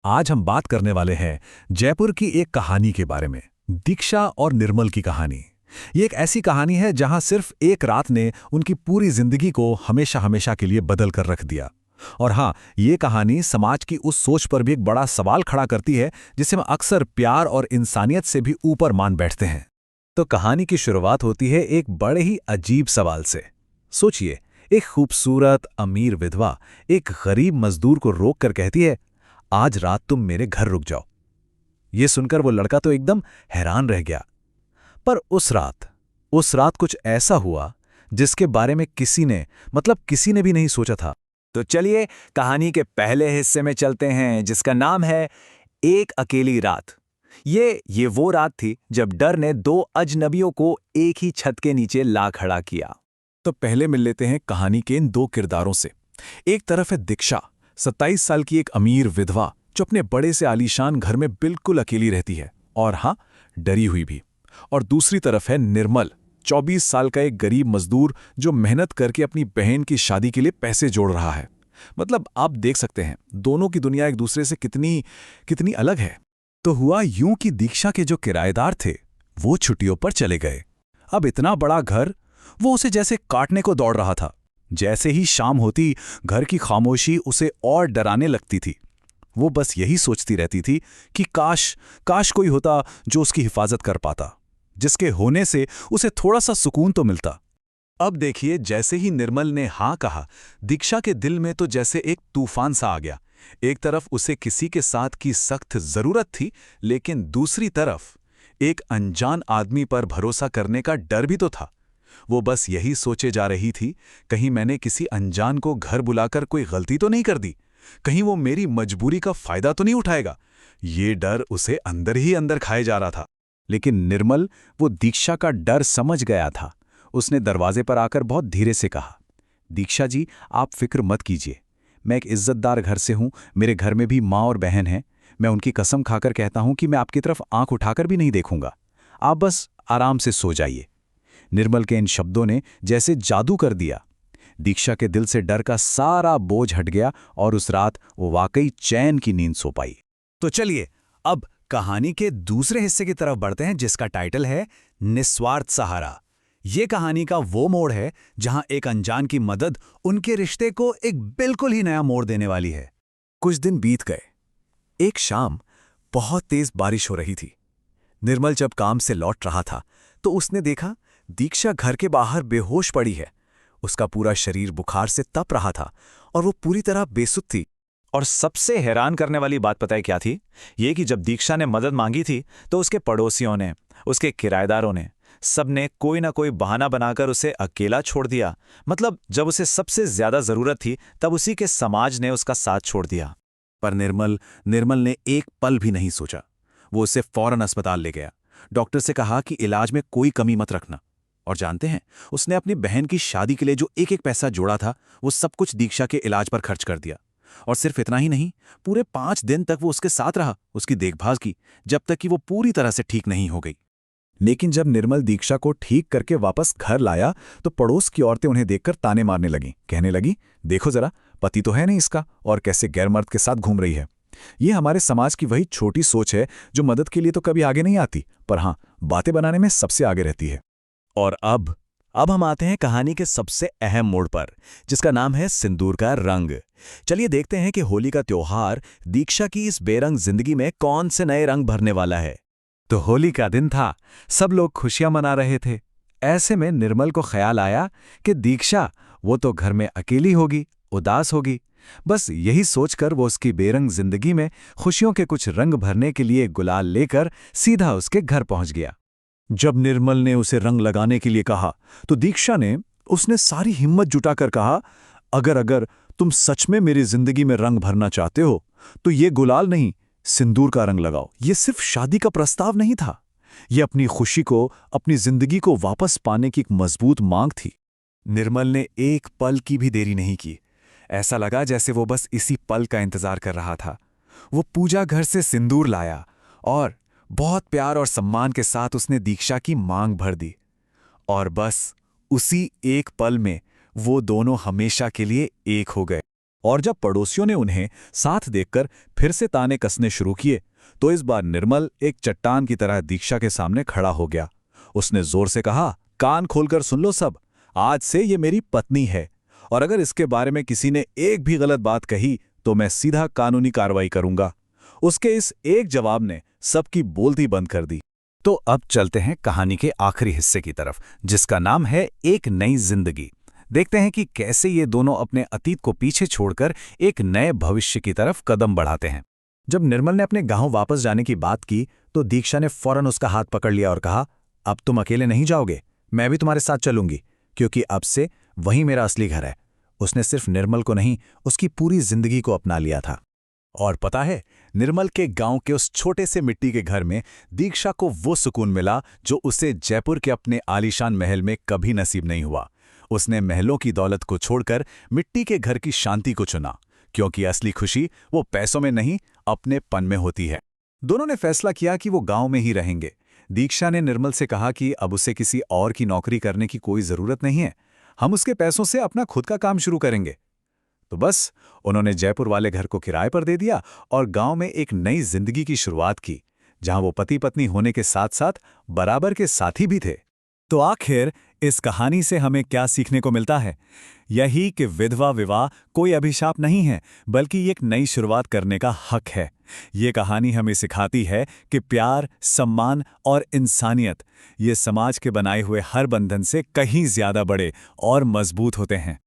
आज हम बात करने वाले हैं जयपुर की एक कहानी के बारे में। दीक्षा और निर्मल की कहानी। ये एक ऐसी कहानी है जहां सिर्फ एक रात ने उनकी पूरी जिंदगी को हमेशा हमेशा के लिए बदल कर रख दिया। और हाँ, ये कहानी समाज की उस सोच पर भी एक बड़ा सवाल खड़ा करती है जिसे हम अक्सर प्यार और इंसानियत से भी ऊपर मान बैठते हैं। तो कहानी की शुरुआत होती है एक बड़े ही अजीब सवाल से। सोचिए, एक खूबसूरत अमीर विधवा एक गरीब मजदूर को रोक कर कहती है, आज रात तुम मेरे घर रुक जाओ। ये सुनकर वो लड़का तो एकदम हैरान रह गया। पर उस रात कुछ ऐसा हुआ जिसके बारे में किसी ने भी नहीं सोचा था। तो चलिए कहानी के पहले हिस्से में चलते हैं, जिसका नाम है एक अकेली रात। ये वो रात थी जब डर ने दो अजनबियों को एक ही छत के नीचे ला खड़ा किया। तो पहले मिल लेते हैं कहानी के इन दो किरदारों से। एक तरफ है दीक्षा, 27 साल की एक अमीर विधवा जो अपने बड़े से आलीशान घर में बिल्कुल अकेली रहती है, और हाँ, डरी हुई भी। और दूसरी तरफ है निर्मल, 24 साल का एक गरीब मजदूर जो मेहनत करके अपनी बहन की शादी के लिए पैसे जोड़ रहा है। मतलब आप देख सकते हैं दोनों की दुनिया एक दूसरे से कितनी कितनी अलग है। तो हुआ यूं कि दीक्षा के जो किराएदार थे वो छुट्टियों पर चले गए। अब इतना बड़ा घर वो उसे जैसे काटने को दौड़ रहा था। जैसे ही शाम होती, घर की खामोशी उसे और डराने लगती थी। वो बस यही सोचती रहती थी कि काश कोई होता जो उसकी हिफाजत कर पाता, जिसके होने से उसे थोड़ा सा सुकून तो मिलता। अब देखिए, जैसे ही निर्मल ने हाँ कहा, दीक्षा के दिल में तो जैसे एक तूफान सा आ गया। एक तरफ उसे किसी के साथ की सख्त जरूरत थी, लेकिन दूसरी तरफ एक अनजान आदमी पर भरोसा करने का डर भी तो था। वो बस यही सोचे जा रही थी, कहीं मैंने किसी अनजान को घर बुलाकर कोई गलती तो नहीं कर दी, कहीं वो मेरी मजबूरी का फायदा तो नहीं उठाएगा। ये डर उसे अंदर ही अंदर खाए जा रहा था। लेकिन निर्मल वो दीक्षा का डर समझ गया था। उसने दरवाजे पर आकर बहुत धीरे से कहा, दीक्षा जी, आप फिक्र मत कीजिए। मैं एक इज्जतदार घर से हूं, मेरे घर में भी माँ और बहन हैं। मैं उनकी कसम खाकर कहता हूं कि मैं आपकी तरफ आंख उठाकर भी नहीं देखूंगा। आप बस आराम से सो जाइए। निर्मल के इन शब्दों ने जैसे जादू कर दिया। दीक्षा के दिल से डर का सारा बोझ हट गया और उस रात वो वाकई चैन की नींद सो पाई। तो चलिए अब कहानी के दूसरे हिस्से की तरफ बढ़ते हैं, जिसका टाइटल है निस्वार्थ सहारा। ये कहानी का वो मोड़ है जहां एक अनजान की मदद उनके रिश्ते को एक बिल्कुल ही नया मोड़ देने वाली है। कुछ दिन बीत गए। एक शाम बहुत तेज बारिश हो रही थी। निर्मल जब काम से लौट रहा था तो उसने देखा दीक्षा घर के बाहर बेहोश पड़ी है। उसका पूरा शरीर बुखार से तप रहा था और वो पूरी तरह बेसुध थी। और सबसे हैरान करने वाली बात पता है क्या थी? ये कि जब दीक्षा ने मदद मांगी थी तो उसके पड़ोसियों ने, उसके किराएदारों ने, सबने कोई ना कोई बहाना बनाकर उसे अकेला छोड़ दिया। मतलब जब उसे सबसे ज्यादा जरूरत थी तब उसी के समाज ने उसका साथ छोड़ दिया। पर निर्मल ने एक पल भी नहीं सोचा। वो उसे फौरन अस्पताल ले गया। डॉक्टर से कहा कि इलाज में कोई कमी मत रखना। और जानते हैं, उसने अपनी बहन की शादी के लिए जो एक एक पैसा जोड़ा था वो सब कुछ दीक्षा के इलाज पर खर्च कर दिया। और सिर्फ इतना ही नहीं, पूरे 5 दिन तक वो उसके साथ रहा, उसकी देखभाल की, जब तक कि वो पूरी तरह से ठीक नहीं हो गई। लेकिन जब निर्मल दीक्षा को ठीक करके वापस घर लाया तो पड़ोस की औरतें उन्हें देखकर ताने मारने लगीं। कहने लगी, देखो जरा, पति तो है नहीं इसका और कैसे गैरमर्द के साथ घूम रही है। ये हमारे समाज की वही छोटी सोच है जो मदद के लिए तो कभी आगे नहीं आती, पर हाँ, बातें बनाने में सबसे आगे रहती है। और अब हम आते हैं कहानी के सबसे अहम मोड़ पर, जिसका नाम है सिंदूर का रंग। चलिए देखते हैं कि होली का त्योहार दीक्षा की इस बेरंग जिंदगी में कौन से नए रंग भरने वाला है। तो होली का दिन था, सब लोग खुशियां मना रहे थे। ऐसे में निर्मल को ख्याल आया कि दीक्षा वो तो घर में अकेली होगी, उदास होगी। बस यही सोचकर वो उसकी बेरंग जिंदगी में खुशियों के कुछ रंग भरने के लिए गुलाल लेकर सीधा उसके घर पहुंच गया। जब निर्मल ने उसे रंग लगाने के लिए कहा तो दीक्षा ने उसने सारी हिम्मत जुटाकर कहा, अगर तुम सच में मेरी जिंदगी में रंग भरना चाहते हो तो ये गुलाल नहीं, सिंदूर का रंग लगाओ। ये सिर्फ शादी का प्रस्ताव नहीं था, ये अपनी खुशी को, अपनी जिंदगी को वापस पाने की एक मजबूत मांग थी। निर्मल ने एक पल की भी देरी नहीं की। ऐसा लगा जैसे वो बस इसी पल का इंतजार कर रहा था। वो पूजा घर से सिंदूर लाया और बहुत प्यार और सम्मान के साथ उसने दीक्षा की मांग भर दी। और बस उसी एक पल में वो दोनों हमेशा के लिए एक हो गए। और जब पड़ोसियों ने उन्हें साथ देखकर फिर से ताने कसने शुरू किए, तो इस बार निर्मल एक चट्टान की तरह दीक्षा के सामने खड़ा हो गया। उसने जोर से कहा, कान खोलकर सुन लो सब, आज से ये मेरी पत्नी है, और अगर इसके बारे में किसी ने एक भी गलत बात कही तो मैं सीधा कानूनी कार्रवाई करूंगा। उसके इस एक जवाब ने सबकी बोलती बंद कर दी। तो अब चलते हैं कहानी के आखिरी हिस्से की तरफ, जिसका नाम है एक नई जिंदगी। देखते हैं कि कैसे ये दोनों अपने अतीत को पीछे छोड़कर एक नए भविष्य की तरफ कदम बढ़ाते हैं। जब निर्मल ने अपने गांव वापस जाने की बात की तो दीक्षा ने फौरन उसका हाथ पकड़ लिया और कहा, अब तुम अकेले नहीं जाओगे, मैं भी तुम्हारे साथ चलूंगी, क्योंकि अब से वही मेरा असली घर है। उसने सिर्फ निर्मल को नहीं, उसकी पूरी जिंदगी को अपना लिया था। और पता है, निर्मल के गांव के उस छोटे से मिट्टी के घर में दीक्षा को वो सुकून मिला जो उसे जयपुर के अपने आलीशान महल में कभी नसीब नहीं हुआ। उसने महलों की दौलत को छोड़कर मिट्टी के घर की शांति को चुना, क्योंकि असली खुशी वो पैसों में नहीं, अपने पन में होती है। दोनों ने फैसला किया कि वो गांव में ही रहेंगे। दीक्षा ने निर्मल से कहा कि अब उसे किसी और की नौकरी करने की कोई जरूरत नहीं है, हम उसके पैसों से अपना खुद का काम शुरू करेंगे। तो बस उन्होंने जयपुर वाले घर को किराए पर दे दिया और गांव में एक नई जिंदगी की शुरुआत की, जहां वो पति पत्नी होने के साथ साथ बराबर के साथी भी थे। तो आखिर इस कहानी से हमें क्या सीखने को मिलता है? यही कि विधवा विवाह कोई अभिशाप नहीं है, बल्कि एक नई शुरुआत करने का हक है। ये कहानी हमें सिखाती है कि प्यार, सम्मान और इंसानियत ये समाज के बनाए हुए हर बंधन से कहीं ज्यादा बड़े और मजबूत होते हैं।